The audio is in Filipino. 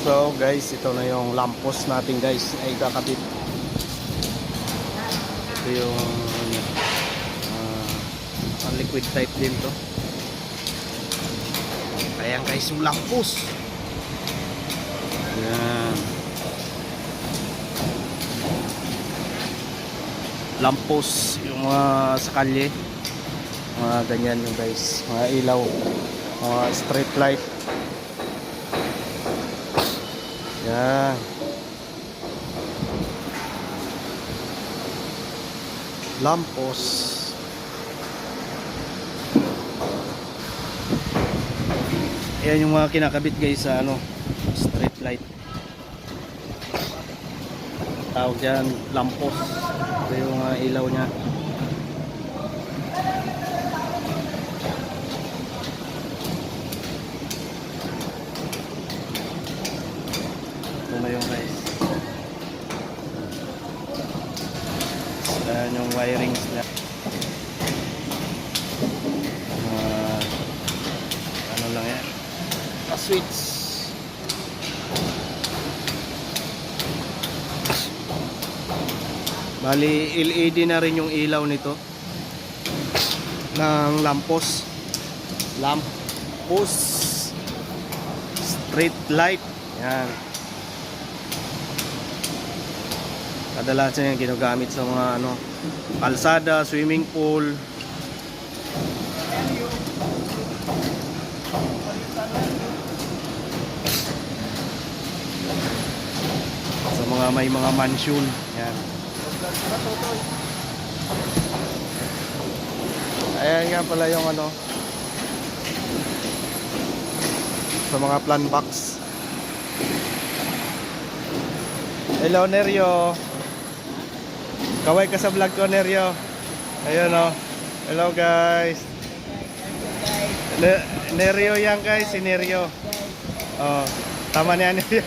So guys, ito na yung lampos natin guys ay kakabit. Ito yung liquid type din to. Ayan guys yung lampos. Ayan. Lampos yung mga sa kalye. Mga ganyan yung guys. Mga ilaw. Mga street light. Yan. Lampos. Ayan yung mga kinakabit guys sa street light. Tawag dyan, lampos. Ito yung ilaw nya. Ito na yung guys. Ayan yung wirings nya. Ano lang yan, switch. Bali LED na rin yung ilaw nito ng lampos. Lampos street light. Yan. Kadalasan yan ginagamit sa mga kalsada, swimming pool. Sa mga may mga mansion. Yan. Ayan nga pala yung sa mga plan box. Hello Neryo. Kaway ka sa vlog ko Neryo. Ayun hello guys. Neryo yan guys, si Neryo. Oh, tama niya Neryo.